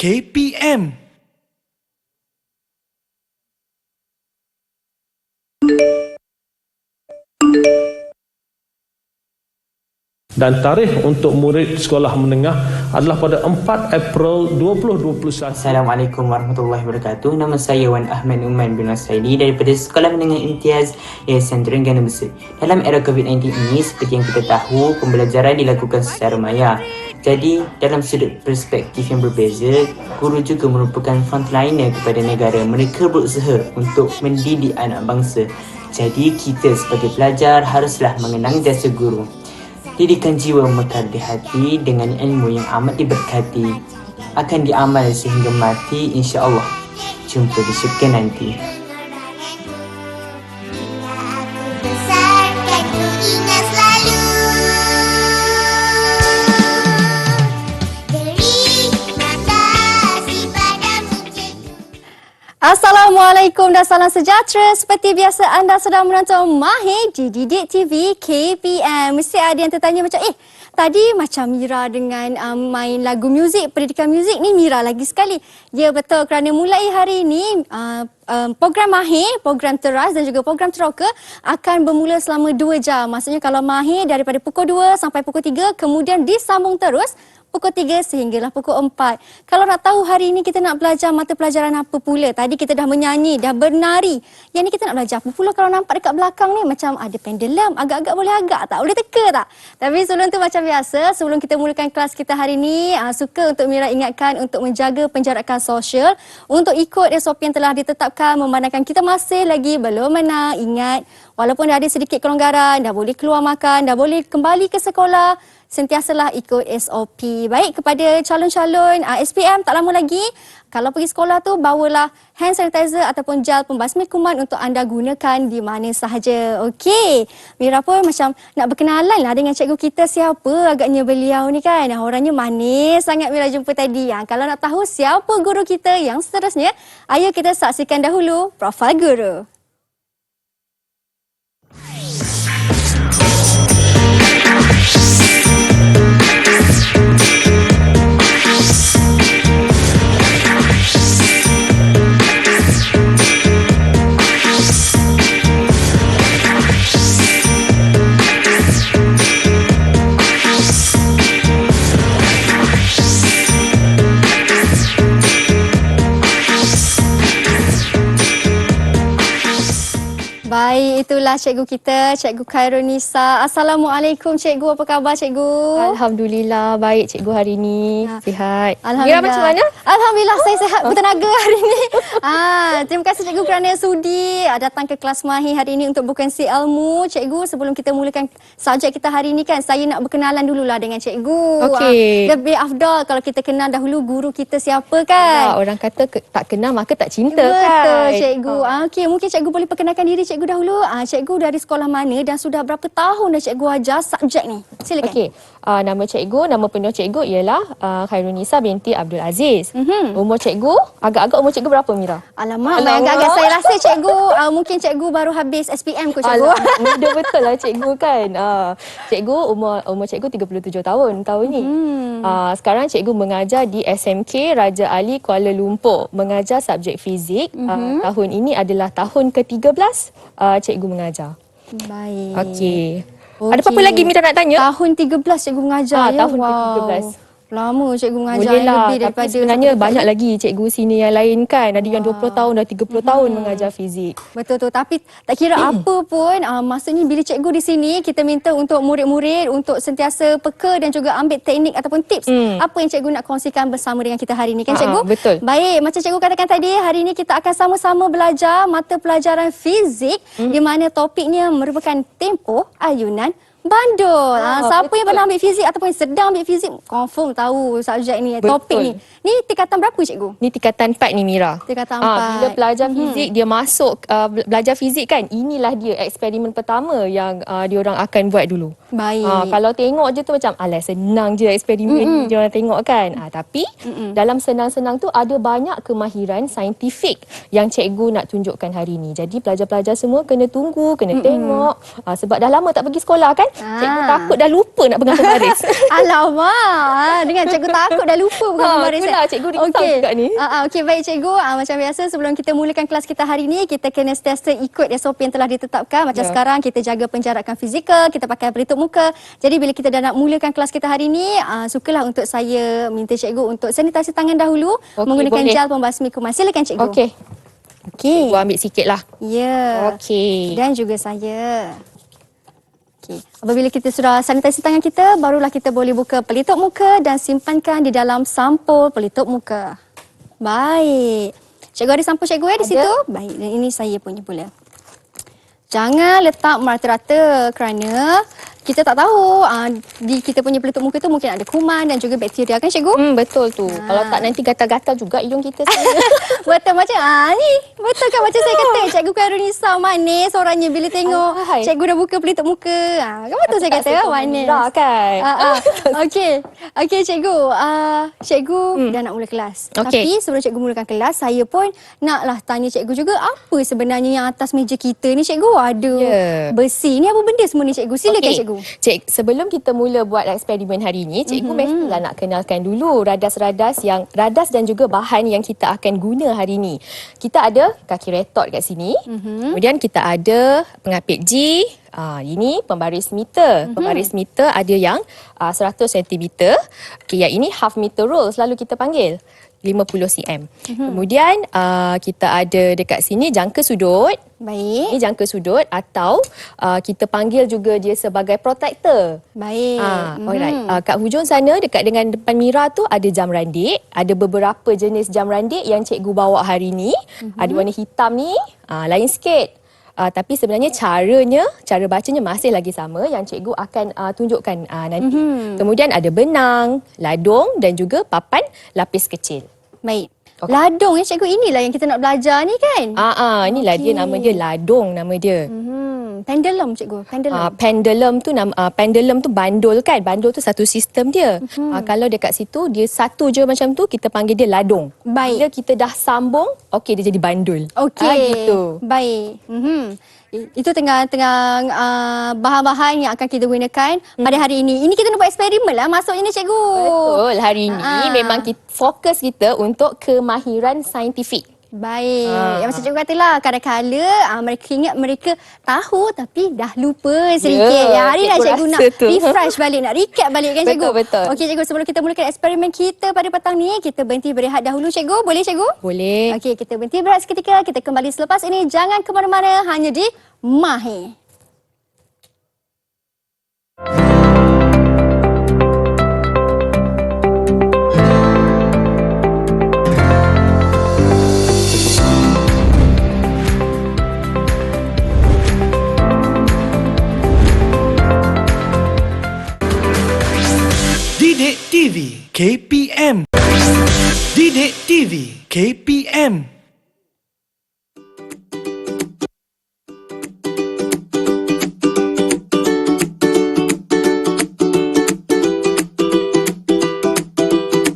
KPM. Dan tarikh untuk murid sekolah menengah adalah pada 4 April 2021. Assalamualaikum warahmatullahi wabarakatuh. Nama saya Wan Ahmad Uman bin Wasaili daripada Sekolah Menengah Imtiaz Yayasan Terengganu Besar. Dalam era COVID-19 ini, seperti yang kita tahu, pembelajaran dilakukan secara maya. Jadi, dalam sudut perspektif yang berbeza, guru juga merupakan frontliner kepada negara. Mereka berusaha untuk mendidik anak bangsa. Jadi, kita sebagai pelajar haruslah mengenang jasa guru. Didikan jiwa mekar di hati dengan ilmu yang amat diberkati akan diamal sehingga mati, insya-Allah. Jumpa di syurga nanti. Assalamualaikum dan salam sejahtera. Seperti biasa anda sedang menonton Mahir di Didik TV KPM. Mesti ada yang tertanya macam, tadi macam Mira dengan main lagu muzik, pendidikan muzik ni Mira lagi sekali. Ya betul, kerana mulai hari ini program Mahir, program Teras dan juga program Teroka akan bermula selama 2 jam. Maksudnya kalau Mahir daripada pukul 2 sampai pukul 3, kemudian disambung terus pukul 3 sehinggalah pukul 4. Kalau nak tahu hari ini kita nak belajar mata pelajaran apa pula? Tadi kita dah menyanyi, dah bernari. Yang ni kita nak belajar apa pula? Kalau nampak dekat belakang ni macam ada pendulum. Agak-agak boleh agak tak? Boleh teka tak? Tapi sebelum tu macam biasa, sebelum kita mulakan kelas kita hari ni, suka untuk Mira ingatkan untuk menjaga penjarakan sosial. Untuk ikut SOP yang telah ditetapkan, memandangkan kita masih lagi belum menang. Ingat, walaupun dah ada sedikit kelonggaran, dah boleh keluar makan, dah boleh kembali ke sekolah, sentiasalah ikut SOP. Baik, kepada calon-calon SPM, tak lama lagi, kalau pergi sekolah tu, bawalah hand sanitizer ataupun gel pembasmi kuman untuk anda gunakan di mana sahaja. Okey, Mira pun macam nak berkenalan lah dengan cikgu kita siapa agaknya beliau ni kan. Orangnya manis sangat Mira jumpa tadi. Kalau nak tahu siapa guru kita yang seterusnya, ayo kita saksikan dahulu profil guru. Baik, itulah cikgu kita, Cikgu Khairul Nisa. Assalamualaikum cikgu, apa khabar cikgu? Alhamdulillah, baik cikgu hari ini. Sihat. Alhamdulillah. Mira macam mana? Alhamdulillah, saya sihat bertenaga hari ini. Terima kasih cikgu kerana sudi datang ke kelas Mahir hari ini untuk berkongsi ilmu. Cikgu, sebelum kita mulakan subjek kita hari ini kan, saya nak berkenalan dululah dengan cikgu. Okey. Lebih afdal kalau kita kenal dahulu guru kita siapa kan? Orang kata tak kenal maka tak cinta. Betul kan? cikgu. Okey, mungkin cikgu boleh perkenalkan diri cikgu dahulu. Cikgu dari sekolah mana dan sudah berapa tahun dah cikgu ajar subjek ni? Silakan. Okey. Nama penuh cikgu ialah Khairul Nisa binti Abdul Aziz. Umur cikgu, agak-agak umur cikgu berapa Mira? Alamak, agak-agak saya rasa cikgu mungkin cikgu baru habis SPM kot cikgu. Muda betul lah cikgu kan. Cikgu umur cikgu 37 tahun ni. Sekarang cikgu mengajar di SMK Raja Ali Kuala Lumpur, mengajar subjek fizik. Tahun ini adalah tahun ke-13 cikgu mengajar. Baik. Okey. Ada apa-apa lagi Mira nak tanya? Tahun 13 cikgu mengajar ya. Tahun ke-13. Lama cikgu mengajar. Boleh lah, lebih daripada tapi sebenarnya banyak lagi cikgu sini yang lain kan. Ada yang 20 tahun, dah 30 tahun mengajar fizik. Betul tu, tapi tak kira apa pun, maksudnya bila cikgu di sini, kita minta untuk murid-murid untuk sentiasa peka dan juga ambil teknik ataupun tips apa yang cikgu nak kongsikan bersama dengan kita hari ini kan cikgu? Betul. Baik, macam cikgu katakan tadi, hari ini kita akan sama-sama belajar mata pelajaran fizik di mana topiknya merupakan tempoh ayunan bandul. Siapa yang pernah ambil fizik ataupun sedang ambil fizik confirm tahu subjek ni, topik ni. Ni tingkatan berapa cikgu? Ni tingkatan 4 ni Mira. Tingkatan 4. Bila pelajar fizik dia masuk belajar fizik kan, inilah dia eksperimen pertama yang diorang akan buat dulu. Baik. Kalau tengok je tu macam alah senang je eksperimen ni diorang tengok kan. Tapi dalam senang-senang tu ada banyak kemahiran saintifik yang cikgu nak tunjukkan hari ni. Jadi pelajar-pelajar semua kena tunggu, kena tengok sebab dah lama tak pergi sekolah kan? Cikgu takut dah lupa nak pegang pembaris. Alamak, dengan cikgu takut dah lupa bukan pembaris. Itulah cikgu risau juga ni. Okey, baik cikgu. Macam biasa sebelum kita mulakan kelas kita hari ni, kita kena sentiasa ikut SOP yang telah ditetapkan. Macam sekarang kita jaga penjarakan fizikal, kita pakai pelitup muka. Jadi bila kita dah nak mulakan kelas kita hari ni, sukalah untuk saya minta cikgu untuk sanitasi tangan dahulu menggunakan gel pembasmi kuman. Silakan cikgu. Okey. Cikgu ambil sikit lah. Ya. Okey. Dan juga saya. Okey. Apabila kita sudah sanitasi tangan kita, barulah kita boleh buka pelitup muka dan simpankan di dalam sampul pelitup muka. Baik. Cikgu ada sampul cikgu di situ? Baik, dan ini saya punya pula. Jangan letak merata-rata kerana kita tak tahu di kita punya pelitup muka tu mungkin ada kuman dan juga bakteria kan cikgu? Betul tu. Kalau tak nanti gatal-gatal juga hidung kita. Betul macam ni. Betul kan macam saya kata Cikgu Khairunisa manis orangnya bila tengok cikgu dah buka pelitup muka. Kan betul saya kata manis. Kan? Okey. Okey cikgu. Cikgu dah nak mula kelas. Tapi sebelum cikgu mulakan kelas, saya pun naklah tanya cikgu juga apa sebenarnya yang atas meja kita ni cikgu? Ada besi. Ni apa benda semua ni cikgu? Silakan cikgu. Sebelum kita mula buat eksperimen hari ini, cikgu mestilah nak kenalkan dulu radas dan juga bahan yang kita akan guna hari ini. Kita ada kaki retot kat sini. Kemudian kita ada pengapit G. Ini pembaris meter. Pembaris meter ada yang 100 cm. Okay, yang ini half meter roll selalu kita panggil. 50 cm. Kemudian kita ada dekat sini jangka sudut. Baik. Ini jangka sudut atau kita panggil juga dia sebagai protector. Baik. Alright. Kat hujung sana dekat dengan depan Mira tu ada jam randik. Ada beberapa jenis jam randik yang cikgu bawa hari ni. Ada warna hitam ni, lain sikit. Tapi sebenarnya cara bacanya masih lagi sama yang cikgu akan tunjukkan nanti. Kemudian ada benang, ladung dan juga papan lapis kecil. Baik. Ladung ya cikgu, inilah yang kita nak belajar ni kan? Inilah dia, nama dia ladung nama dia. Pendulum cikgu, pendulum tu bandul kan? Bandul tu satu sistem dia. Kalau dekat situ dia satu je macam tu, kita panggil dia ladung. Baik. Bila kita dah sambung, okey dia jadi bandul. Okey. Gitu. Baik. Itu tengah bahan-bahan yang akan kita gunakan pada hari ini. Ini kita nak buat eksperimen lah maksudnya ni cikgu. Betul. Hari ini memang fokus kita untuk kemahiran saintifik. Baik. Yang macam cikgu katalah, kadang-kala mereka ingat mereka tahu tapi dah lupa sedikit. Hari ni cikgu nak refresh balik, nak recap balik kan cikgu? Betul. Okey cikgu, sebelum kita mulakan eksperimen kita pada petang ni, kita berhenti berehat dahulu cikgu. Boleh cikgu? Boleh. Okey, kita berhenti berehat seketika. Kita kembali selepas ini. Jangan ke mana-mana, hanya di Mahir. Didik TV KPM. Didik TV KPM.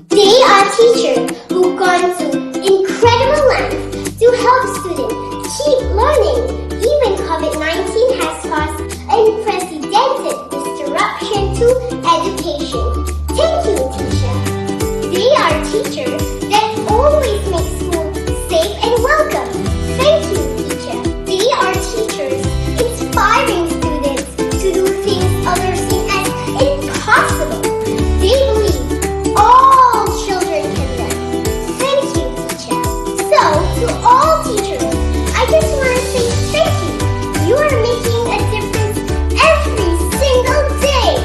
They are teachers who've gone to incredible lengths to help students keep learning. Even COVID-19 has caused unprecedented disruption to education. Thank you, teacher. They are teachers that always make school safe and welcome. Thank you, teacher. They are teachers inspiring students to do things others see as impossible. They believe all children can learn. Thank you, teacher. So, to all teachers, I just want to say thank you. You are making a difference every single day.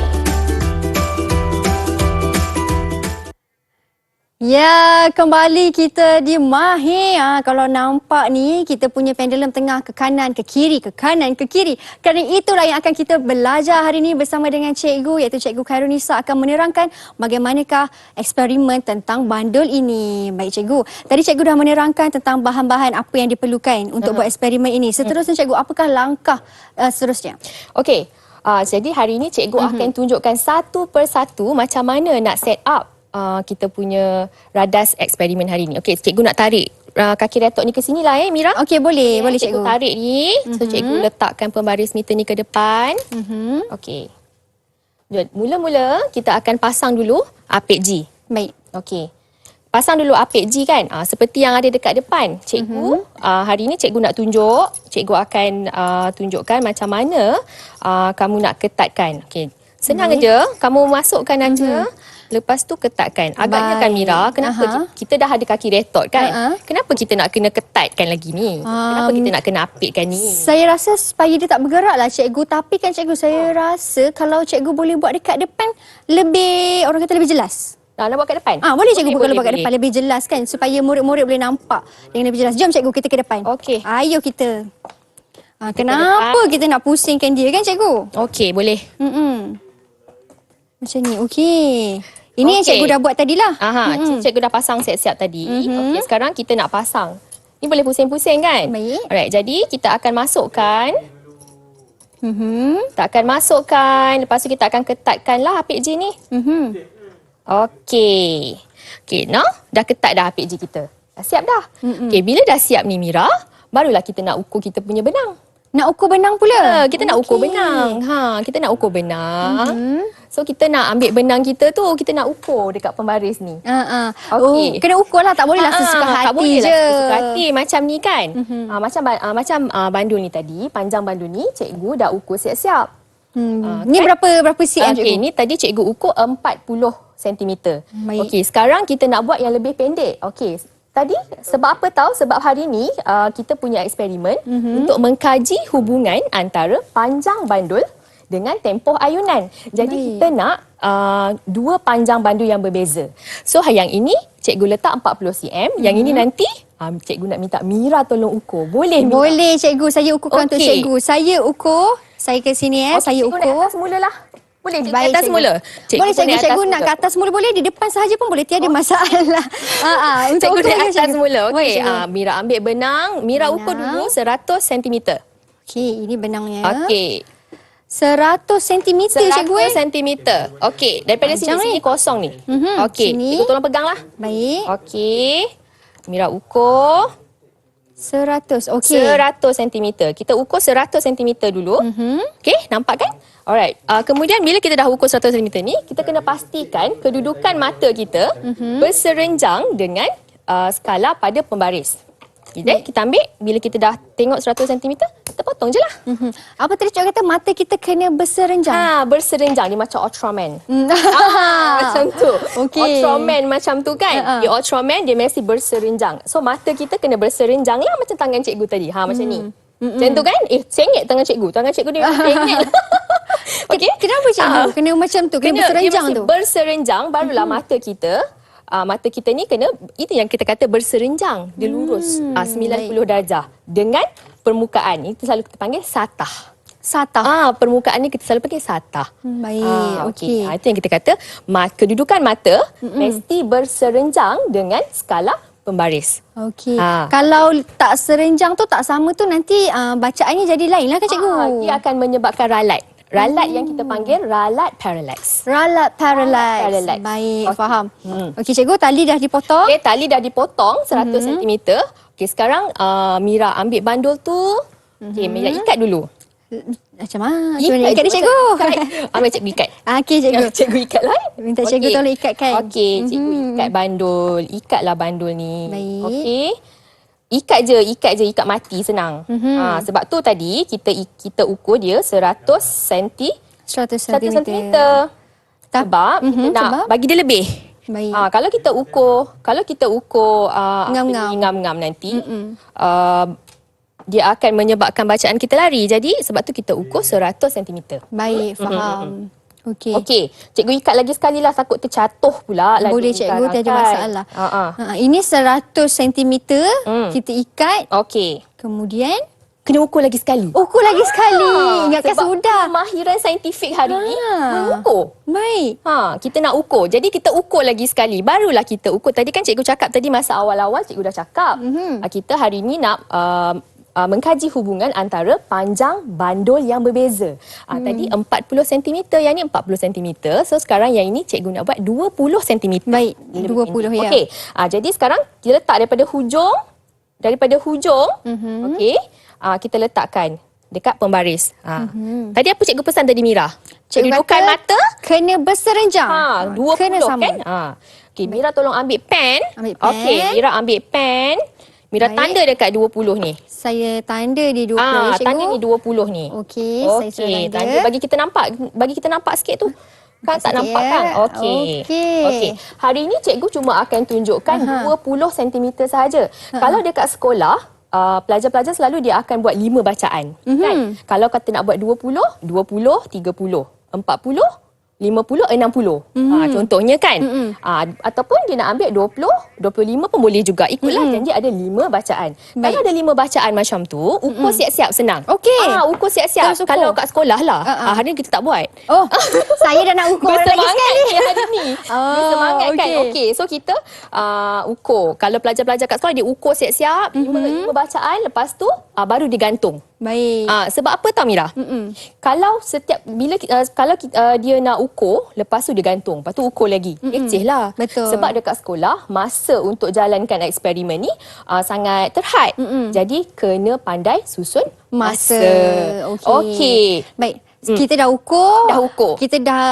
Ya, kembali kita di Mahir. Kalau nampak ni, kita punya pendulum tengah ke kanan, ke kiri, ke kanan, ke kiri. Kerana itulah yang akan kita belajar hari ini bersama dengan cikgu, iaitu Cikgu Khairunisa akan menerangkan bagaimanakah eksperimen tentang bandul ini. Baik cikgu, tadi cikgu dah menerangkan tentang bahan-bahan apa yang diperlukan untuk buat eksperimen ini. Seterusnya cikgu, apakah langkah seterusnya? Okey. Jadi hari ini cikgu akan tunjukkan satu persatu macam mana nak set up kita punya radas eksperimen hari ni. Okey, cikgu nak tarik kaki retot ni ke sini lah Mira. Okey, boleh. Boleh cikgu. Cikgu tarik ni. So cikgu letakkan pembaris meter ni ke depan. Okey. Mula-mula kita akan pasang dulu apik G. Baik. Okey. Pasang dulu apik G kan. Seperti yang ada dekat depan. Cikgu, hari ni cikgu nak tunjuk. Cikgu akan tunjukkan macam mana kamu nak ketatkan. Okey. Senang aja. Kamu masukkan aja. Lepas tu ketatkan. Agaknya kan Mira, kenapa kita dah ada kaki retot kan? Kenapa kita nak kena ketatkan lagi ni? Kenapa kita nak kena apikkan ni? Saya rasa supaya dia tak bergerak lah cikgu. Tapi kan cikgu, saya rasa kalau cikgu boleh buat dekat depan, lebih, orang kata lebih jelas. Nak buat kat depan? Boleh cikgu kalau buat kat depan lebih jelas kan, supaya murid-murid boleh nampak dengan lebih jelas. Jom cikgu, kita ke depan. Okey. Ayo kita. Kenapa kita nak pusingkan dia kan cikgu? Okey, boleh. Macam ni. Okey. Ini yang cikgu dah buat tadilah. Cikgu dah pasang siap-siap tadi. Okey, sekarang kita nak pasang. Ni boleh pusing-pusing kan? Baik. Alright, jadi kita akan masukkan. Kita akan masukkan. Lepas tu kita akan ketatkanlah apik G ni. Okey. Okey, dah ketat dah apik G kita. Dah siap dah. Okey, bila dah siap ni Mira, barulah kita nak ukur kita punya benang. Nak ukur benang pula? Kita nak ukur benang. Kita nak ukur benang. So, kita nak ambil benang kita tu, kita nak ukur dekat pembaris ni. Okey. Kena ukur lah, tak boleh lah sesuka hati tak boleh je. lah sesuka hati. Macam ni kan. Macam bandul ni tadi, panjang bandul ni, cikgu dah ukur siap-siap. Ni berapa cm cikgu? Okey, ni tadi cikgu ukur 40 cm. Baik. Okey, sekarang kita nak buat yang lebih pendek. Okey, tadi sebab apa tahu? Sebab hari ni kita punya eksperimen untuk mengkaji hubungan antara panjang bandul dengan tempoh ayunan. Jadi kita nak dua panjang bandul yang berbeza. So yang ini cikgu letak 40 cm, yang ini nanti cikgu nak minta Mira tolong ukur. Boleh Mira? Boleh cikgu, saya ukurkan untuk cikgu. Saya ukur, saya ke sini saya ukur. Cikgu naik atas mulalah. Boleh cikgu Baik, naik atas cikgu. mula? Boleh cikgu nak ke atas mula boleh, di depan sahaja pun boleh, tiada masalah. Untuk Cikgu ukur naik atas cikgu. mula. Boleh, Okey, cikgu. Mira ambil benang. Mira ukur dulu 100 cm. Okey, ini benangnya. Okey. 100 cm 100 cikgu. cm. Okey, daripada Panjang sini ni. kosong ni. Okey, sini. cikgu tolong peganglah. Baik. Okey. Mira ukur 100. Okey. 100 cm. Kita ukur 100 cm dulu. Okey, nampak kan? Alright. Kemudian bila kita dah ukur 100 cm ni, kita kena pastikan kedudukan mata kita berserenjang dengan skala pada pembaris. Jadi kita ambil, bila kita dah tengok 100 cm, kita potong je lah. Apa tadi cikgu kata mata kita kena berserenjang? Berserenjang. Dia macam Ultraman. Macam tu. Okey. Ultraman macam tu kan. Dia Ultraman, dia mesti berserenjang. So mata kita kena berserenjang lah macam tangan cikgu tadi. Macam ni. Macam tu kan? Sengit tangan cikgu. Tangan cikgu dia memang sengit. Okey. Kenapa cikgu? Kena macam tu, kena berserenjang dia tu. mesti berserenjang, barulah mata kita ni kena, itu yang kita kata berserenjang. Dia lurus 90 darjah dengan permukaan. Itu selalu kita panggil satah. Satah. Permukaan ni kita selalu panggil satah. Baik, okey. Itu yang kita kata kedudukan mata mesti berserenjang dengan skala pembaris. Okey. Kalau tak serenjang tu, tak sama tu, nanti bacaannya jadi lain lah kan cikgu? Dia akan menyebabkan ralat. Ralat yang kita panggil ralat parallax. Ralat parallax. Parallax. Baik, Okey. faham. Okey cikgu, tali dah dipotong. Okey, tali dah dipotong 100 cm. Okey, sekarang Mira ambil bandul tu. Okey, Mira ikat dulu. Macam mana? Macam mana ikat dia cikgu? Ambil cikgu ikat. Okey cikgu. Cikgu ikat lah. Minta cikgu tolong ikatkan. Okey, cikgu ikat bandul. Ikatlah bandul ni. Baik. Okey. Ikat je, ikat mati, senang. Sebab tu tadi kita ukur dia 100 cm. 100 1 cm. cm. Sebab kita nak bagi dia lebih. Baik. Kalau kita ukur Ngam-ngam. ngam-ngam nanti, dia akan menyebabkan bacaan kita lari. Jadi sebab tu kita ukur 100 cm. Baik, faham. Okey. Okey, cikgu ikat lagi sekali lah, takut tercatuh pula lagi. Boleh cikgu, sekarang tiada kan. masalah. Ini 100 cm kita ikat. Okey. Kemudian Kena ukur lagi sekali. ukur lagi sekali. Ingatkan sebab sudah. kemahiran saintifik hari ni mengukur. Baik. Kita nak ukur. Jadi kita ukur lagi sekali. Barulah kita ukur. Tadi kan cikgu cakap tadi masa awal-awal cikgu dah cakap. Kita hari ni nak mengkaji hubungan antara panjang bandul yang berbeza. Tadi 40 cm, yang ni 40 cm. So sekarang yang ini cikgu nak buat 20 cm. Baik, Lebih 20 pendek. ya. Okey. Jadi sekarang kita letak daripada hujung. Okey. Kita letakkan dekat pembaris. Tadi apa cikgu pesan tadi Mira? Cikgu Kedudukan kata mata kena berserenjang. 20 kena sama. kan? Okey, Mira tolong ambil pen. Ambil pen. Okey, Mira ambil pen. Mira Baik. tanda dekat 20 ni. Saya tanda di 20 ya, cikgu. Tanda ni 20 ni. Okey, saya sudah tanda. Tanda bagi kita nampak sikit tu. Kan tak Sikit nampak ya. kan? Okey. Okey. Hari ni cikgu cuma akan tunjukkan 20 cm sahaja. Kalau dekat sekolah, pelajar-pelajar selalu dia akan buat 5 bacaan. Kan? Kalau kata nak buat 20, 20, 30, 40, 50, 60. Contohnya kan. Ataupun dia nak ambil 20, 25 pun boleh juga. Ikutlah janji ada 5 bacaan. Kalau ada 5 bacaan macam tu, ukur siap-siap senang. Okey. Ukur siap-siap. Terus ukur. Kalau kat sekolah lah. Hari ni kita tak buat. Oh, saya dah nak ukur lagi Bersemangat sekali. ni hari ni. Bersemangat kan. okey. Okey, so kita ukur. Kalau pelajar-pelajar kat sekolah dia ukur siap-siap 5 bacaan, lepas tu baru digantung. Baik. Sebab apa tau Mira? Kalau setiap bila dia nak ukur, lepas tu dia gantung, lepas tu ukur lagi. Leceh lah. Betul. Sebab dekat sekolah masa untuk jalankan eksperimen ni sangat terhad. Jadi kena pandai susun masa. Okey. Baik. Kita dah ukur. Dah ukur. Kita dah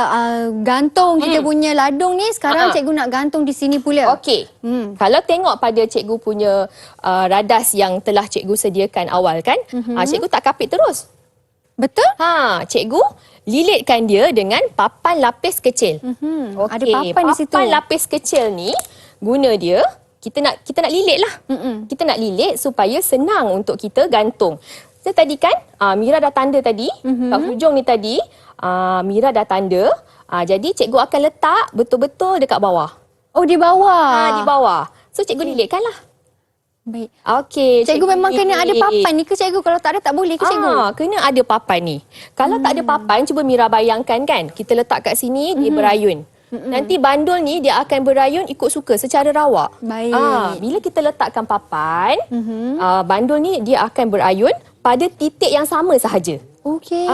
gantung kita punya ladung ni. Sekarang cikgu nak gantung di sini pula. Okey. Kalau tengok pada cikgu punya radas yang telah cikgu sediakan awal kan, cikgu tak kapit terus. Betul? Cikgu lilitkan dia dengan papan lapis kecil. Okey. Ada papan di situ. Papan lapis kecil ni guna dia kita nak lilit lah. Kita nak lilit supaya senang untuk kita gantung. So tadi kan Mira dah tanda tadi, kat hujung ni tadi Mira dah tanda. Jadi cikgu akan letak betul-betul dekat bawah. Oh, di bawah. Di bawah. So cikgu lilitkan lah. Baik. Okey. Cikgu memang kena ada papan ni ke cikgu? Kalau tak ada tak boleh ke cikgu? Kena ada papan ni. Kalau tak ada papan, cuba Mira bayangkan kan. Kita letak kat sini, dia berayun. Nanti bandul ni dia akan berayun ikut suka secara rawak. Baik. Bila kita letakkan papan, bandul ni dia akan berayun pada titik yang sama sahaja. Okey.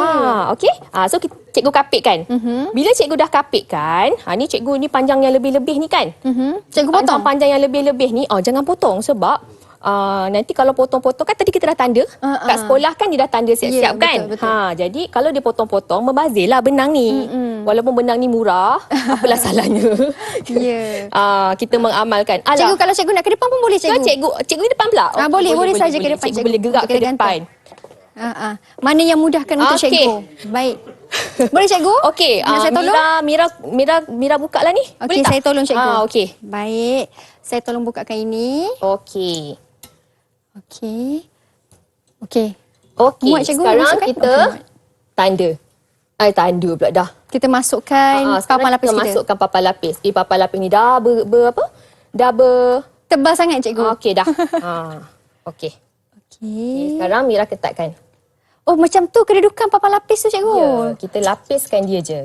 Okey. So cikgu kapitkan. Bila cikgu dah kapitkan, ni cikgu ni panjang yang lebih-lebih ni kan. Cikgu potong. Panjang yang lebih-lebih ni, jangan potong sebab nanti kalau potong-potong kan tadi kita dah tanda. Kat sekolah kan dia dah tanda siap-siap kan. Betul. Jadi kalau dia potong-potong membazirlah benang ni. Walaupun benang ni murah, apalah salahnya. Ya. Kita mengamalkan. Cikgu kalau cikgu nak ke depan pun boleh cikgu. Cikgu ni depan pula. Boleh saja ke depan Cikgu boleh gerak ke depan. Mana yang mudahkan untuk cikgu. Baik. Boleh cikgu? Okey, Nak saya tolong? Mira buka lah ni. Okey, saya tolong cikgu. Okey. Baik. Saya tolong bukakan ini. Okey. Okey. Okey, Muat cikgu, sekarang masukkan? kita tanda. Tanda pula dah. Kita masukkan papan lapis kita kita. masukkan papan lapis. Papan lapis ni dah Tebal sangat cikgu. Okey dah. Okey. Okey. Sekarang Mira ketatkan. Oh, macam tu kedudukan papan lapis tu cikgu. Ya, kita lapiskan dia je.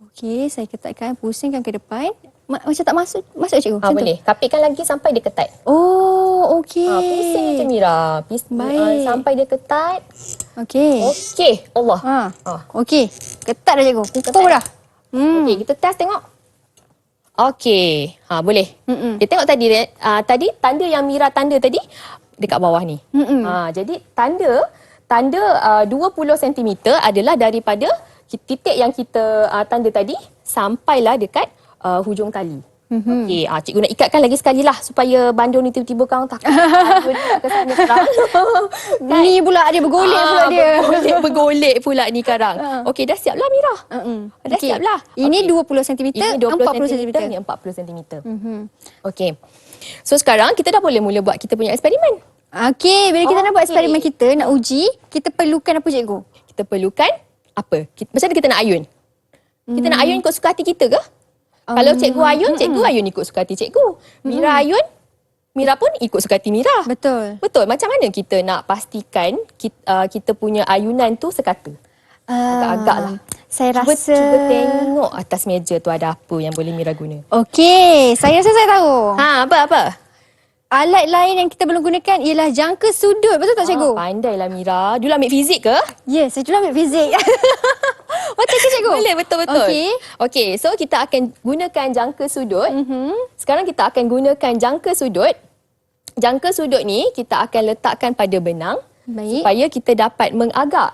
Okey, saya ketatkan, pusingkan ke depan. Macam tak masuk cikgu. Macam tu. Boleh. Kapitkan lagi sampai dia ketat. Oh, okey. Pusing je Mira. Baik. Sampai dia ketat. Okey. Okey. Allah. Okey. Ketat dah cikgu. Kukuh dah. Okey, kita test tengok. Okey. Boleh. Dia tengok tadi tanda yang Mira tanda tadi dekat bawah ni. Jadi tanda 20 cm adalah daripada titik yang kita tanda tadi sampailah dekat hujung tali. Okey, cikgu nak ikatkan lagi sekali lah supaya bandul ni tiba-tiba kau takut. Bandul ni tak kesana sekarang. Ni pula dia bergolek pula dia. Bergolek pula ni sekarang. Okey, dah siap lah Mira. Dah Okey. siap lah. Ini 20 cm, Ini 20 40 cm, cm. ni 40 cm. Okey. So sekarang kita dah boleh mula buat kita punya eksperimen. Okey, bila kita nak buat Okey. eksperimen kita, nak uji, kita perlukan apa cikgu? Kita perlukan apa? Macam mana kita nak ayun? Kita nak ayun ikut suka hati kita ke? Kalau cikgu ayun ikut suka hati cikgu. Mira ayun, Mira pun ikut suka hati Mira. Betul. Betul. Macam mana kita nak pastikan kita punya ayunan tu sekata? Agak-agak lah. Saya Cuba tengok atas meja tu ada apa yang boleh Mira guna. Okey, saya rasa saya tahu. Apa? Alat lain yang kita belum gunakan ialah jangka sudut. Betul tak cikgu? Pandailah Mira. Dulu ambil fizik ke? Ya, saya dulu ambil fizik. Betul ke cikgu? Boleh, betul-betul. Okey. So kita akan gunakan jangka sudut. Sekarang kita akan gunakan jangka sudut. Jangka sudut ni kita akan letakkan pada benang. Baik. Supaya kita dapat mengagak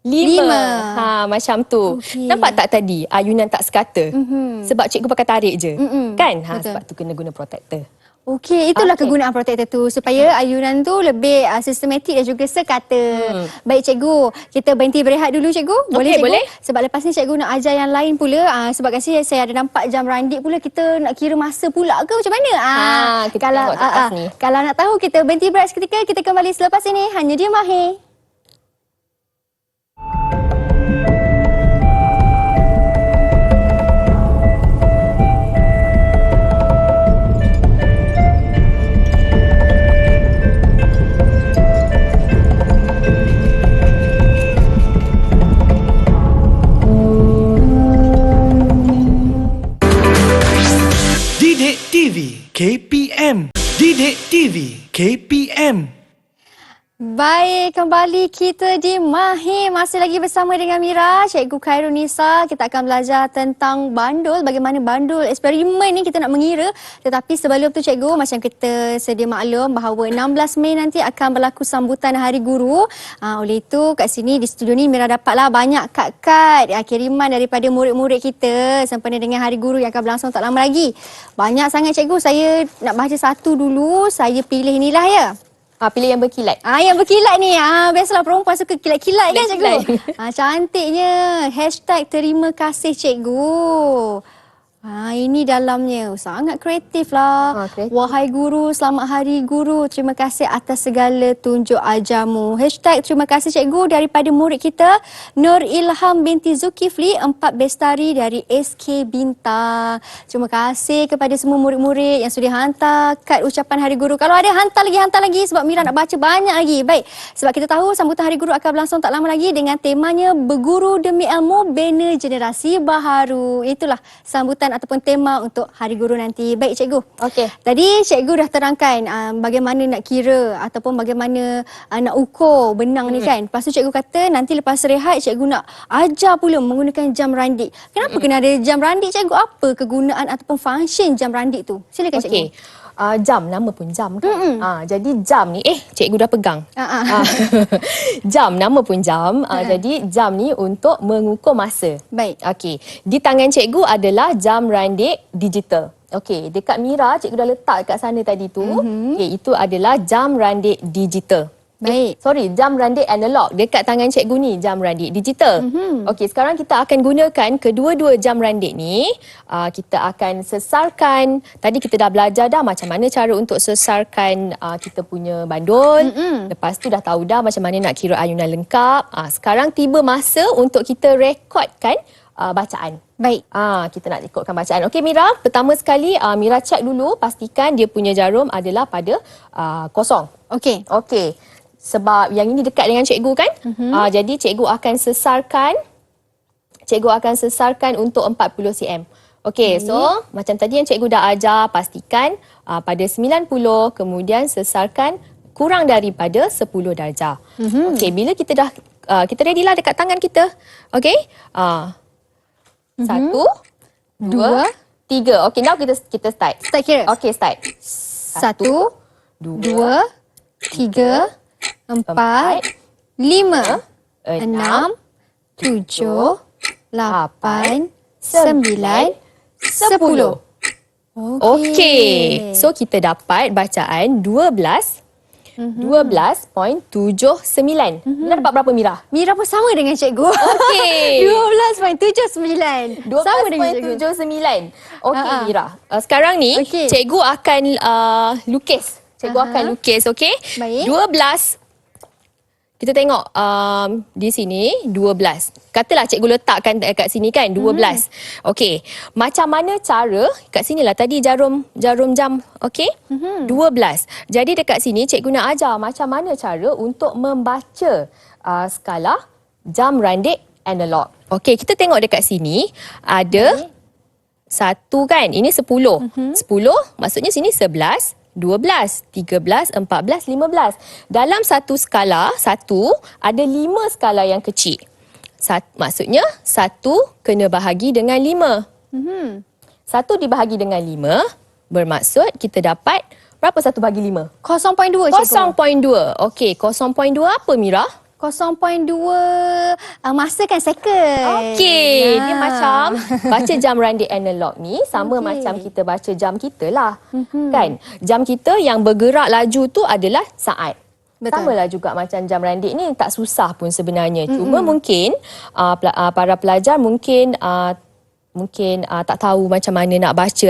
5. Macam tu. Okey. Nampak tak tadi ayunan tak sekata? Sebab cikgu pakai tarik je. Kan? Betul. Sebab tu kena guna protektor. Okey, itulah Okey. kegunaan protektor tu supaya ayunan tu lebih sistematik dan juga sekata. Baik cikgu, kita berhenti berehat dulu cikgu. Boleh Okey, cikgu? boleh. Sebab lepas ni cikgu nak ajar yang lain pula. Sebab kasi saya ada nampak jam randik pula, kita nak kira masa pula ke macam mana? Kita tengok kat atas ni. Kalau nak tahu kita berhenti berehat seketika, kita kembali selepas ini hanya di Mahir. Didik TV KPM. Didik TV KPM. Baik, kembali kita di Mahir. Masih lagi bersama dengan Mira, Cikgu Khairunisa. Kita akan belajar tentang bandul, bagaimana bandul eksperimen ni kita nak mengira. Tetapi sebelum tu cikgu, macam kita sedia maklum bahawa 16 Mei nanti akan berlaku sambutan Hari Guru. Oleh itu kat sini di studio ni Mira dapatlah banyak kad-kad kiriman daripada murid-murid kita sempena dengan Hari Guru yang akan berlangsung tak lama lagi. Banyak sangat cikgu, saya nak baca satu dulu. Saya pilih inilah ya. Pilih yang berkilat. Yang berkilat ni. Biasalah perempuan suka kilat-kilat kan cikgu? Kilat. Cantiknya. #terima kasih cikgu. Ini dalamnya. Sangat kreatif lah. Kreatif. Wahai guru, selamat Hari Guru. Terima kasih atas segala tunjuk ajarmu. #terima kasih cikgu daripada murid kita Nur Ilham binti Zulkifli 4 Bestari dari SK Bintang. Terima kasih kepada semua murid-murid yang sudah hantar kad ucapan Hari Guru. Kalau ada hantar lagi sebab Mira nak baca banyak lagi. Baik, sebab kita tahu sambutan Hari Guru akan berlangsung tak lama lagi dengan temanya Berguru Demi Ilmu Bina Generasi Baharu. Itulah sambutan ataupun tema untuk Hari Guru nanti. Baik cikgu. Okey. Tadi cikgu dah terangkan bagaimana nak kira ataupun bagaimana nak ukur benang ni kan. Lepas tu cikgu kata nanti lepas rehat cikgu nak ajar pula menggunakan jam randik. Kenapa kena ada jam randik cikgu? Apa kegunaan ataupun function jam randik tu? Silakan cikgu. Okey. Jam, nama pun jam kan. Jadi jam ni, cikgu dah pegang. Jam, nama pun jam. Jadi jam ni untuk mengukur masa. Baik. Okey. Di tangan cikgu adalah jam randik digital. Okey, dekat Mira cikgu dah letak kat sana tadi tu. Okey, itu adalah jam randik digital. Baik. Sorry, jam randik analog. Dekat tangan cikgu ni jam randik digital. Okey, sekarang kita akan gunakan kedua-dua jam randik ni. Kita akan sesarkan. Tadi kita dah belajar dah macam mana cara untuk sesarkan kita punya bandul. Lepas tu dah tahu dah macam mana nak kira ayunan lengkap. Sekarang tiba masa untuk kita rekodkan bacaan. Baik. Kita nak rekodkan bacaan. Okey Mira, pertama sekali Mira cek dulu pastikan dia punya jarum adalah pada kosong. Okey. Okey. Sebab yang ini dekat dengan cikgu kan? Jadi cikgu akan sesarkan untuk 40 cm. Okey, so macam tadi yang cikgu dah ajar, pastikan pada 90 kemudian sesarkan kurang daripada 10 darjah. Okey, bila kita dah kita ready lah dekat tangan kita. Okey? 1 2 3. Okey, now kita start. Start kira. Okey, start. 1 2 3 4 5 6 7 8 9 10. Okey. So kita dapat bacaan 12.79. Mira dapat berapa Mira? Mira pun sama dengan cikgu. Okey. 12.79. Sama dengan cikgu. 12.79. Okey Mira. Sekarang ni cikgu akan lukis. Cikgu akan lukis, okey? Baik. 12. Kita tengok di sini 12. Katalah cikgu letakkan kat sini kan 12. Okey. Macam mana cara kat sinilah tadi jarum jam, okey? 12. Jadi dekat sini cikgu nak ajar macam mana cara untuk membaca skala jam randik analog. Okey, kita tengok dekat sini ada 1 kan. Ini 10. 10 maksudnya sini 11. 12, 13, 14, 15. Dalam satu skala, ada 5 skala yang kecil. Maksudnya, 1 kena bahagi dengan 5. 1 dibahagi dengan 5, bermaksud kita dapat berapa 1 bahagi 5? 0.2 cikgu. 0.2. Okey, 0.2 apa Mira? 0.2 masa kan second. Okey, dia macam baca jam randik analog ni sama macam kita baca jam kita lah. Kan? Jam kita yang bergerak laju tu adalah saat. Betul. Samalah juga macam jam randik ni, tak susah pun sebenarnya. Cuma mungkin para pelajar mungkin tak tahu macam mana nak baca.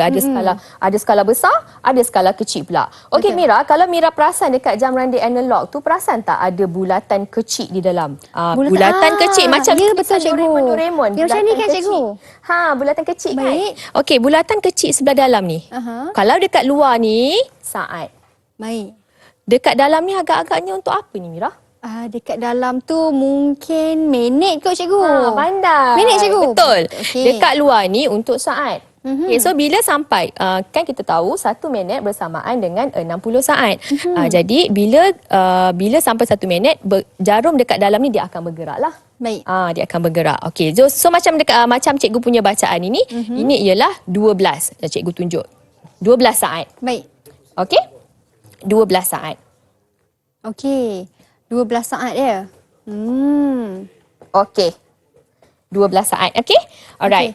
Ada skala besar, ada skala kecil pula. Okey Mira, kalau Mira perasan dekat jam randik analog tu, perasan tak ada bulatan kecil di dalam? Bulatan kecil macam ya, betul, cikgu. Doraemon. Ya, macam ni kan, cikgu? Bulatan kecil Baik. kan? Okey, bulatan kecil sebelah dalam ni. Kalau dekat luar ni saat. Baik. Dekat dalam ni agak-agaknya untuk apa ni Mira? Dekat dalam tu mungkin minit kot, cikgu. Pandai. Minit, cikgu. Betul. Okey. Dekat luar ni untuk saat. Okay, so bila sampai, kan kita tahu 1 minit bersamaan dengan 60 saat. Jadi bila sampai 1 minit, jarum dekat dalam ni dia akan bergerak lah. Baik. Dia akan bergerak. Okey, so macam macam cikgu punya bacaan ini, ini ialah 12. Cikgu tunjuk. 12 saat. Baik. Okey? 12 saat. Okey. 12 saat dia. Okey. 12 saat. Okey? Alright.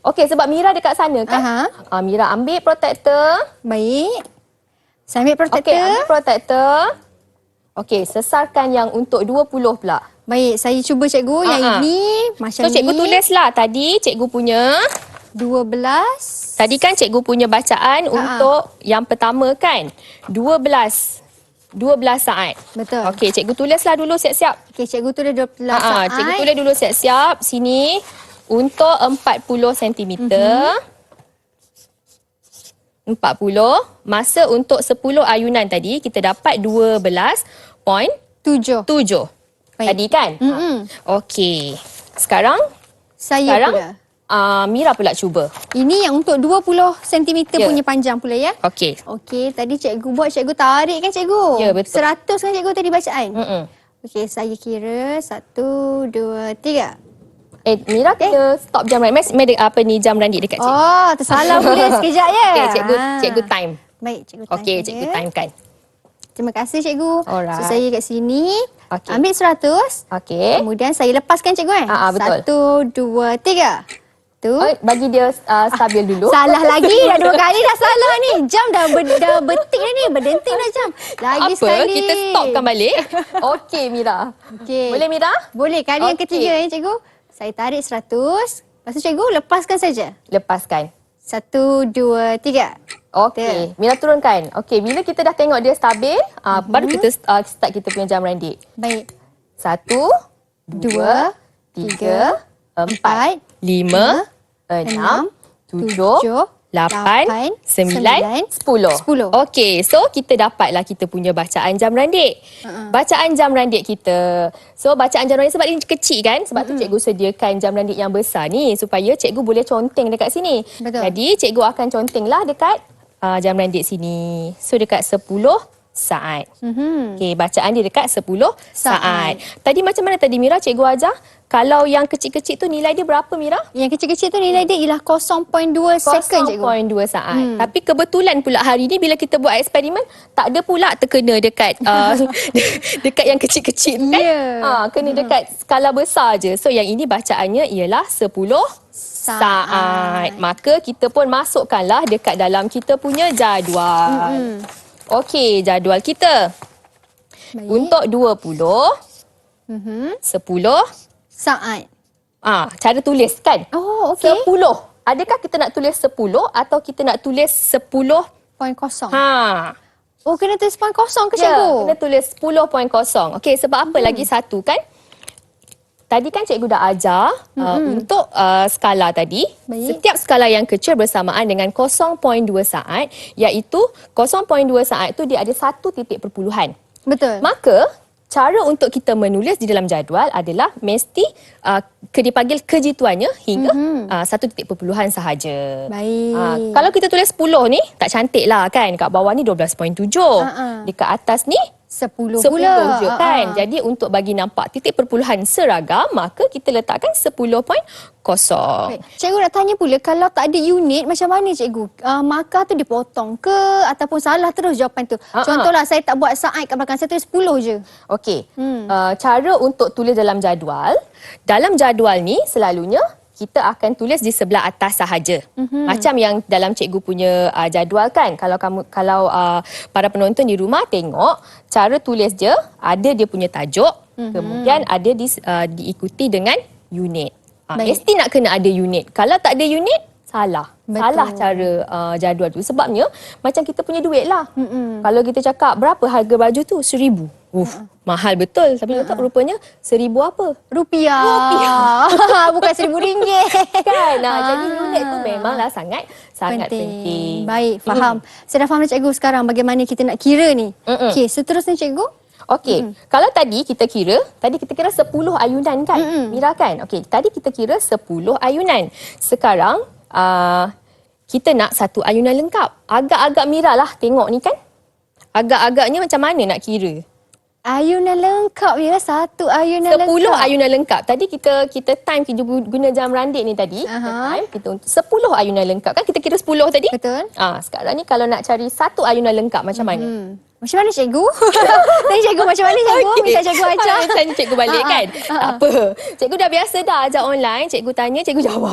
Okey, sebab Mira dekat sana kan? Mira ambil protektor. Baik. Saya ambil protektor. Okey, ambil protektor. Okey, sesarkan yang untuk 20 pula. Baik, saya cuba, cikgu. Yang ini macam ni. So, cikgu tulislah tadi cikgu punya 12. Tadi kan cikgu punya bacaan untuk yang pertama kan? 12 saat. Betul. Okey, cikgu tulislah dulu siap-siap. Okey, cikgu tulis 12 saat. Cikgu tulis dulu siap-siap. Sini untuk 40 cm. 40. Masa untuk 10 ayunan tadi kita dapat 12.7. 7. Tadi kan? Okey. Sekarang Pula. Mira pula cuba. Ini yang untuk 20 cm punya panjang pula ya. Okey. Okey, tadi cikgu buat, cikgu tarik kan, cikgu? Ya, betul. 100 kan cikgu tadi bacaan? Okey, saya kira 1, 2, 3. Mira kena stop jam randik. Apa ni jam randik dekat cikgu? Oh, tersalah pula sekejap ya. Okey, cikgu time. Baik, cikgu time. Okey, cikgu time kan. Terima kasih, cikgu. Alright. So, saya kat sini. Okey. Ambil 100. Okey. Kemudian saya lepaskan, cikgu kan? Betul. 1, 2, 3. Tu. Bagi dia stabil dulu. Salah lagi. Dah 2 kali dah salah ni. Jam dah betik dah ni. Berdenting dah jam. Lagi apa? sekali. Kita stopkan balik. Okey, Mira. Okey. Boleh, Mira? Boleh. Kali yang ketiga ya, cikgu. Saya tarik 100. Lepas tu, cikgu lepaskan saja. Lepaskan. 1, 2, 3. Okey. Mira turunkan. Okey, bila kita dah tengok dia stabil, baru kita start kita punya jam randik. Baik. 1, 2, 3, 4, 5, 6, 7, 8, 9, 10. Okey, so kita dapatlah kita punya bacaan jam randik. Bacaan jam randik kita. So bacaan jam randik sebab dia kecil kan? Sebab tu cikgu sediakan jam randik yang besar ni supaya cikgu boleh conteng dekat sini. Betul. Jadi cikgu akan contenglah dekat jam randik sini. So dekat 10 saat. Okey, bacaan dia dekat 10 saat. Tadi macam mana tadi Mira cikgu ajar? Kalau yang kecil-kecil tu nilai dia berapa Mira? Yang kecil-kecil tu nilai dia ialah 0.2 second, cikgu. 0.2 saat. Tapi kebetulan pula hari ni bila kita buat eksperimen, tak ada pula terkena dekat dekat yang kecil-kecil kan? Yeah. Kena dekat skala besar je. So yang ini bacaannya ialah 10 saat. Maka kita pun masukkanlah dekat dalam kita punya jadual. Okey, jadual kita. Baik. Untuk 20, 10 saat. cara tulis kan? Oh, okey. 10. Adakah kita nak tulis 10 atau kita nak tulis 10? 0.0. Oh, kena tulis 0.0 ke, ya, cikgu? kena tulis 10.0. Okey, sebab apa lagi satu kan? Tadi kan cikgu dah ajar untuk skala tadi. Baik. Setiap skala yang kecil bersamaan dengan 0.2 saat, iaitu 0.2 saat tu dia ada satu titik perpuluhan. Betul. Maka cara untuk kita menulis di dalam jadual adalah mesti dipanggil kejituannya hingga satu titik perpuluhan sahaja. Baik. Kalau kita tulis 10 ni tak cantik lah kan. Kat bawah ni 12.7. Dekat atas ni 10 10 pula. je kan. Jadi untuk bagi nampak titik perpuluhan seragam, maka kita letakkan 10.0. Baik. Cikgu nak tanya pula, kalau tak ada unit macam mana cikgu? Markah tu dipotong ke ataupun salah terus jawapan tu? Contohlah saya tak buat saat kat belakang, saya tulis 10 je. Okey. Cara untuk tulis dalam jadual. Dalam jadual ni selalunya kita akan tulis di sebelah atas sahaja. Macam yang dalam cikgu punya jadual kan. Kalau para penonton di rumah tengok, cara tulis je ada dia punya tajuk, kemudian ada diikuti dengan unit. Mesti nak kena ada unit. Kalau tak ada unit, salah. Betul. Salah cara jadual tu. Sebabnya macam kita punya duit lah. Kalau kita cakap berapa harga baju tu? 1,000. Mahal betul. Tapi tak rupanya 1,000 apa? Rupiah. Bukan RM1,000. Kan? Jadi unit tu memanglah sangat penting. Baik, faham. Saya dah faham dah cikgu sekarang bagaimana kita nak kira ni. Okey, seterusnya cikgu. Okey, kalau tadi kita kira 10 ayunan kan? Mira kan? Okey, tadi kita kira 10 ayunan. Sekarang kita nak satu ayunan lengkap. Agak-agak Mira lah tengok ni kan? Agak-agaknya macam mana nak kira? Ayunan lengkap ya, satu ayunan 10 lengkap. ayunan lengkap. Tadi kita time kita guna jam randik ni tadi. Kita untuk 10 ayunan lengkap. Kan kita kira 10 tadi? Betul. Sekarang ni kalau nak cari satu ayunan lengkap macam mana? Macam mana cikgu? Tanya cikgu macam mana cikgu? Minta cikgu ajar. Tanya cikgu balik kan? Tak apa. Cikgu dah biasa dah ajar online. Cikgu tanya, cikgu jawab.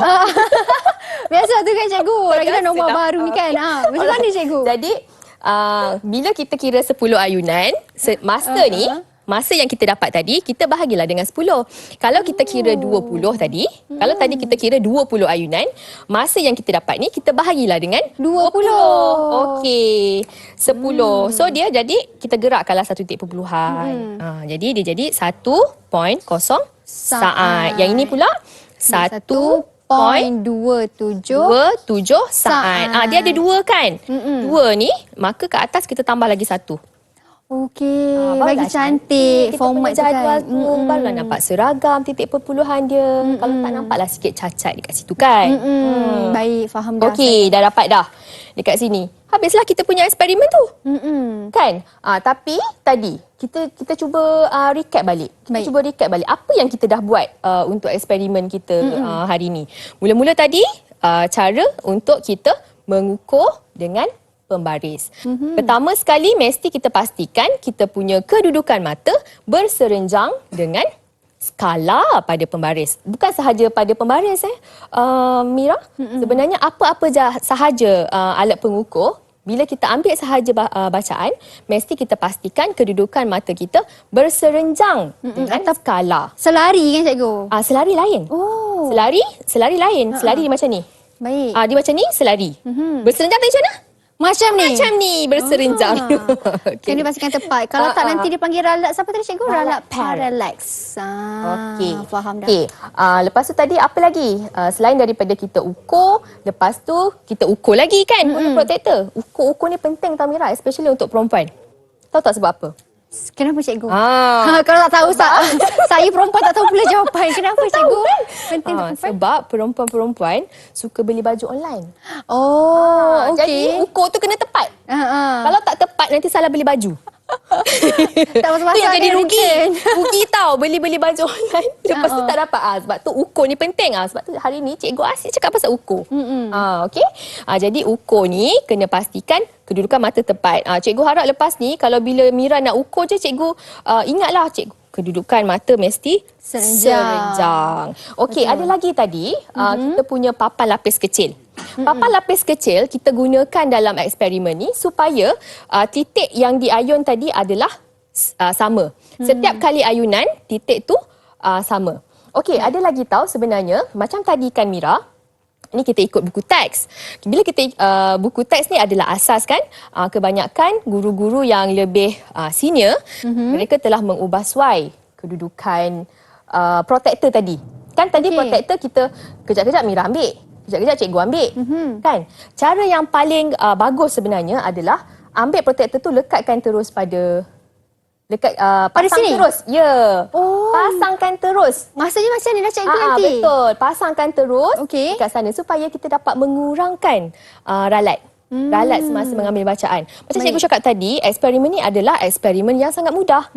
Biasa tu kan cikgu. Lagi dah nombor Biasa dah. baru ni kan. Macam mana cikgu? Jadi, bila kita kira 10 ayunan, masa yang kita dapat tadi, kita bahagilah dengan 10. Kalau kita kira 20 tadi, kalau tadi kita kira 20 ayunan, masa yang kita dapat ni, kita bahagilah dengan 20. Okey, 10. So, dia jadi, kita gerakkanlah satu titik perpuluhan. Jadi, dia jadi 1.0 saat. Yang ini pula, 1.27 saat. Dia ada 2 kan? 2 ni, maka ke atas kita tambah lagi 1. Okey, Barulah bagi cantik format tu jadual kan. tu. Barulah nampak seragam, titik perpuluhan dia. Kalau tak nampaklah sikit cacat dekat situ kan. Baik, faham dah. Okey, dah dapat dah dekat sini. Habislah kita punya eksperimen tu. Kan? Tapi tadi kita cuba recap balik. Cuba recap balik apa yang kita dah buat untuk eksperimen kita hari ni. Mula-mula tadi cara untuk kita mengukur dengan pembaris. Pertama sekali mesti kita pastikan kita punya kedudukan mata berserenjang dengan skala pada pembaris. Bukan sahaja pada pembaris Mira. Sebenarnya apa-apa sahaja alat pengukur, bila kita ambil sahaja bacaan, mesti kita pastikan kedudukan mata kita berserenjang dengan skala. Selari kan cikgu? Selari lain. Selari lain. Selari macam ni. Baik. Dia macam ni selari. Berserenjang tadi macam mana? Macam ni berserenjang. Kena dipastikan tepat. Kalau tak nanti dia panggil ralat apa tadi cikgu? Ralat parallax. Okey. Faham dah. Okey. Lepas tu tadi apa lagi? Selain daripada kita ukur, lepas tu kita ukur lagi kan guna protektor. Ukur ni penting tau Mira, especially untuk perempuan. Tahu tak sebab apa? Kenapa cikgu? Kalau tak tahu saya perempuan tak tahu pula jawapan. Kenapa cikgu? Penting untuk perempuan. Sebab perempuan-perempuan suka beli baju online. Okey. Jadi ukur tu kena tepat. Kalau tak tepat nanti salah beli baju. Tak masuk-masuk. Tu yang jadi dia rugi. return. Rugi tau beli baju online. Lepas tu tak dapat. Sebab tu ukur ni penting. Sebab tu hari ni cikgu asyik cakap pasal ukur. Okey. Jadi ukur ni kena pastikan kedudukan mata tepat. Cikgu harap lepas ni kalau bila Mira nak ukur je cikgu ingatlah cikgu kedudukan mata mesti serenjang. Okey, ada lagi tadi kita punya papan lapis kecil. Papan lapis kecil kita gunakan dalam eksperimen ni supaya titik yang diayun tadi adalah sama. Setiap kali ayunan, titik tu sama. Okey, ada lagi tahu sebenarnya macam tadi kan Mira, ni kita ikut buku teks. Bila kita buku teks ni adalah asas kan, kebanyakan guru-guru yang lebih senior, mereka telah mengubah suai kedudukan protektor tadi. Kan tadi protektor kita kejap-kejap Mira ambil, kejap-kejap cikgu ambil. Kan? Cara yang paling bagus sebenarnya adalah ambil protektor tu lekatkan terus pada pasang sini? terus. Ya. Pasangkan terus. Maksudnya macam ni dah cikgu nanti? Betul. Pasangkan terus Okey. dekat sana supaya kita dapat mengurangkan ralat. Ralat semasa mengambil bacaan. Macam cikgu cakap tadi, eksperimen ni adalah eksperimen yang sangat mudah.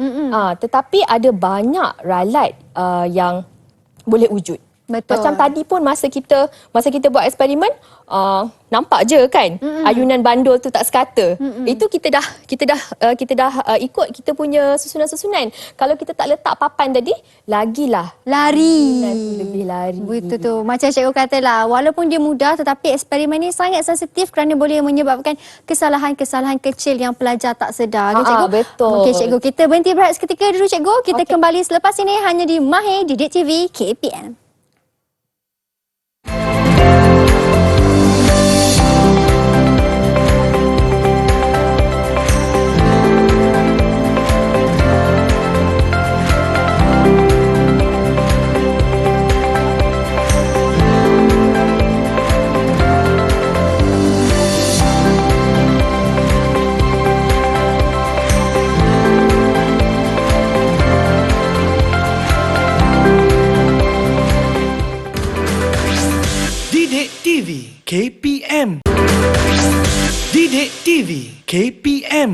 Tetapi ada banyak ralat yang boleh wujud. Betul. Macam tadi pun masa kita buat eksperimen, nampak je kan ayunan bandul tu tak sekata. Itu kita dah ikut kita punya susunan-susunan. Kalau kita tak letak papan tadi, lagilah Lari. lebih lari. Betul tu. Macam cikgu katalah, walaupun dia mudah tetapi eksperimen ni sangat sensitif kerana boleh menyebabkan kesalahan-kesalahan kecil yang pelajar tak sedar. Kan, cikgu? Betul. Okey cikgu, kita berhenti berehat seketika dulu cikgu. Kita kembali selepas ini hanya di Mahir Didik TV KPM. Didik TV KPM. Didik TV KPM.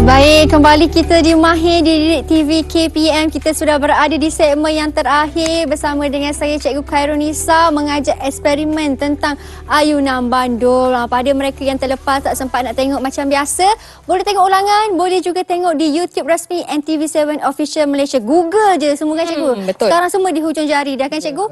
Baik, kembali kita di Mahir Didik TV KPM. Kita sudah berada di segmen yang terakhir bersama dengan saya Cikgu Khairunisa mengajak eksperimen tentang ayunan bandul. Pada mereka yang terlepas tak sempat nak tengok macam biasa, boleh tengok ulangan, boleh juga tengok di YouTube rasmi NTV7 Official Malaysia. Google je semua kan cikgu? Betul. Sekarang semua di hujung jari dah kan cikgu?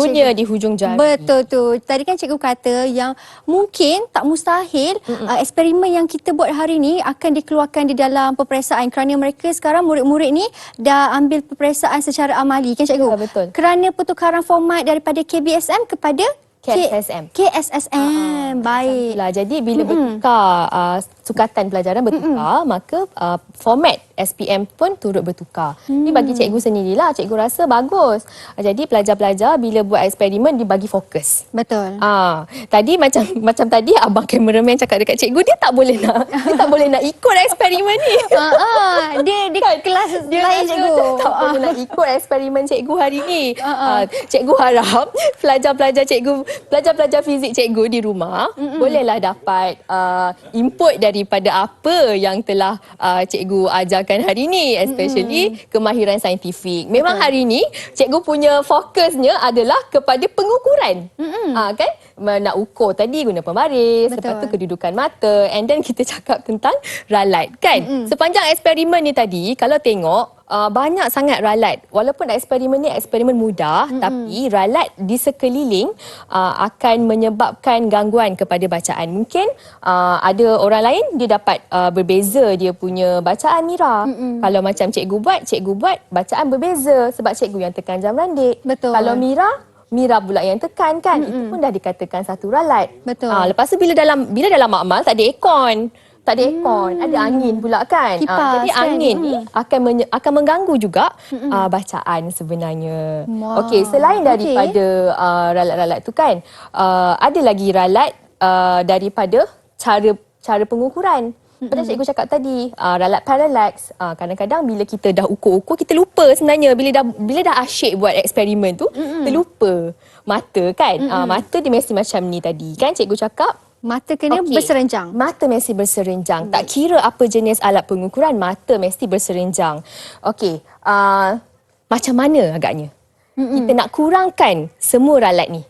Dunia di hujung jari. Betul tu. Tadi kan cikgu kata yang mungkin tak mustahil eksperimen yang kita buat hari ni akan dikeluarkan di dalam peperiksaan kerana mereka sekarang murid-murid ni dah ambil peperiksaan secara amali kan cikgu? Betul. Kerana pertukaran format daripada KBSM kepada KSSM. KSSM. Baik. Jadi bila bertukar sukatan pelajaran bertukar, maka format SPM pun turut bertukar. Ini bagi cikgu sendirilah, cikgu rasa bagus. Jadi pelajar-pelajar bila buat eksperimen dibagi fokus. Betul. Tadi macam tadi abang kameraman cakap dekat cikgu, dia tak boleh nak ikut eksperimen ni. Dia kelas lain cikgu. Tak boleh nak ikut eksperimen cikgu hari ni. Cikgu harap pelajar-pelajar fizik cikgu di rumah bolehlah dapat input daripada apa yang telah cikgu ajarkan hari ni, especially kemahiran saintifik. Memang hari ni cikgu punya fokusnya adalah kepada pengukuran. Kan? Nak ukur tadi guna pembaris, lepas tu kedudukan mata, and then kita cakap tentang ralat kan. Sepanjang eksperimen ni tadi kalau tengok banyak sangat ralat. Walaupun eksperimen ni eksperimen mudah, tapi ralat di sekeliling akan menyebabkan gangguan kepada bacaan. Mungkin ada orang lain dia dapat berbeza dia punya bacaan Mira. Kalau macam cikgu buat bacaan berbeza sebab cikgu yang tekan jam randik. Betul. Kalau Mira pula yang tekan kan, itu pun dah dikatakan satu ralat. Betul. Lepas tu bila dalam makmal tak ada aircon. Tak ada aircon, ada angin pula kan. Kipas, jadi angin ni akan mengganggu juga bacaan sebenarnya. Okey, selain daripada ralat-ralat tu kan, ada lagi ralat daripada cara pengukuran. Macam cikgu cakap tadi, ralat parallax. Kadang-kadang bila kita dah ukur-ukur, kita lupa sebenarnya. Bila dah asyik buat eksperimen tu, kita lupa mata kan. Mata dia mesti macam ni tadi kan cikgu cakap. Mata kena berserenjang. Mata mesti berserenjang. Tak kira apa jenis alat pengukuran, mata mesti berserenjang. Okey, macam mana agaknya? Kita nak kurangkan semua ralat ni.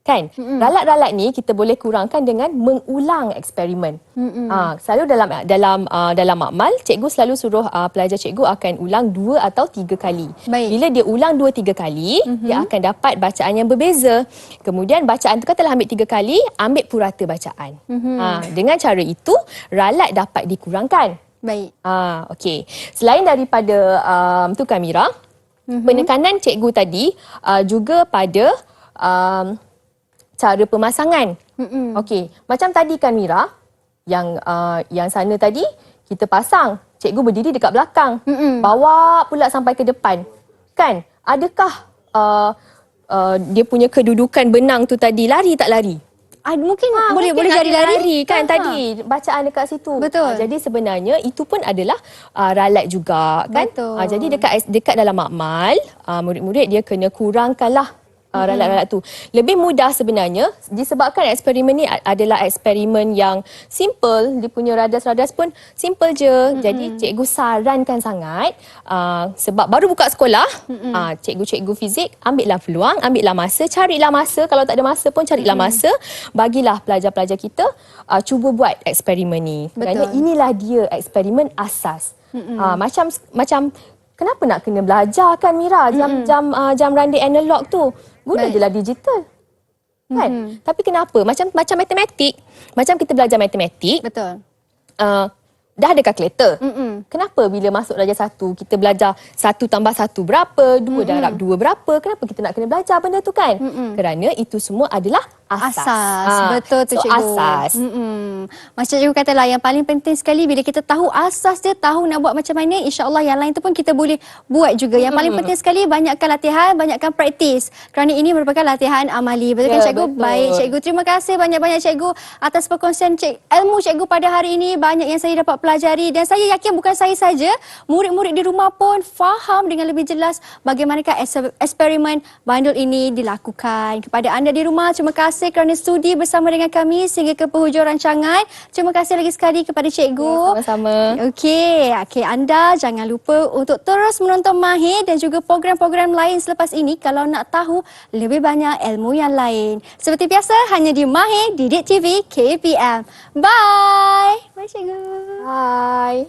Kan? Ralat-ralat ni kita boleh kurangkan dengan mengulang eksperimen. Selalu dalam makmal, cikgu selalu suruh pelajar cikgu akan ulang 2 atau 3 kali. Baik. Bila dia ulang 2-3 kali, dia akan dapat bacaan yang berbeza. Kemudian bacaan tu kan telah ambil 3 kali, ambil purata bacaan. Dengan cara itu, ralat dapat dikurangkan. Baik. Okey. Selain daripada tu Mira, penekanan cikgu tadi juga pada cara pemasangan. Okey, macam tadi kan Mira, yang sana tadi kita pasang, cikgu berdiri dekat belakang, bawa pula sampai ke depan. Kan? Adakah dia punya kedudukan benang tu tadi lari tak lari? Mungkin boleh Mungkin jadi ada lari kan tadi bacaan dekat situ. Betul. Jadi sebenarnya itu pun adalah ralat juga kan. Betul. Jadi dekat dalam makmal murid-murid dia kena kurangkanlah ralat-ralat tu. Lebih mudah sebenarnya disebabkan eksperimen ni adalah eksperimen yang simple, dia punya radas-radas pun simple je. Jadi cikgu sarankan sangat sebab baru buka sekolah, cikgu-cikgu fizik ambillah peluang, ambillah masa, carilah masa, kalau tak ada masa pun carilah masa, bagilah pelajar-pelajar kita cuba buat eksperimen ni. Kerana inilah dia eksperimen asas. Macam kenapa nak kena belajar kan Mira jam randi analog tu? Guna je lah digital. Kan? Tapi kenapa? Macam matematik, macam kita belajar matematik, Betul. dah ada kalkulator. Kenapa bila masuk darjah 1 kita belajar 1 tambah 1 berapa, 2 darab 2 berapa? Kenapa kita nak kena belajar benda tu kan? Kerana itu semua adalah asas. Betul tu cikgu. Asas. Macam cikgu katalah yang paling penting sekali bila kita tahu asas dia, tahu nak buat macam mana, insya-Allah yang lain tu pun kita boleh buat juga. Yang paling penting sekali banyakkan latihan, banyakkan praktis. Kerana ini merupakan latihan amali. Betul kan cikgu? Betul. Baik cikgu. Terima kasih banyak-banyak cikgu atas perkongsian ilmu cikgu pada hari ini. Banyak yang saya dapat pelajari dan saya yakin bukan saya saja, murid-murid di rumah pun faham dengan lebih jelas bagaimanakah eksperimen bandul ini dilakukan. Kepada anda di rumah, terima kasih kerana sudi bersama dengan kami sehingga ke penghujung rancangan. Terima kasih lagi sekali kepada cikgu. Sama-sama. Okey, anda jangan lupa untuk terus menonton Mahir dan juga program-program lain selepas ini kalau nak tahu lebih banyak ilmu yang lain. Seperti biasa, hanya di Mahir Didik TV KPM. Bye. Bye cikgu. Bye.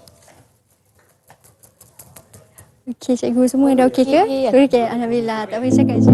Okey cikgu, semua dah okey ke? Okey, alhamdulillah. Tak payah cakap je.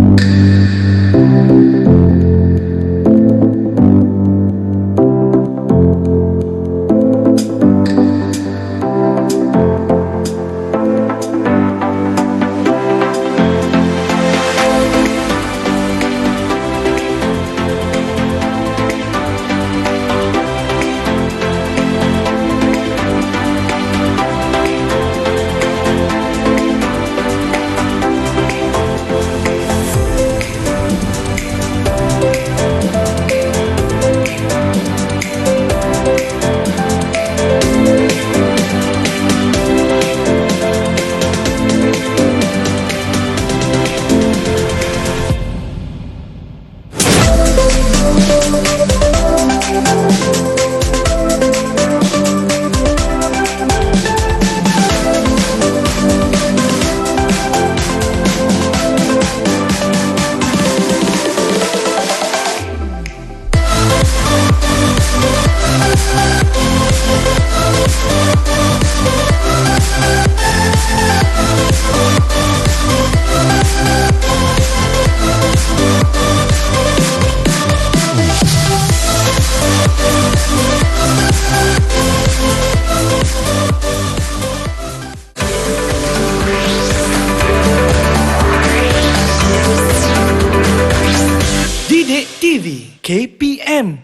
Didik TV KPM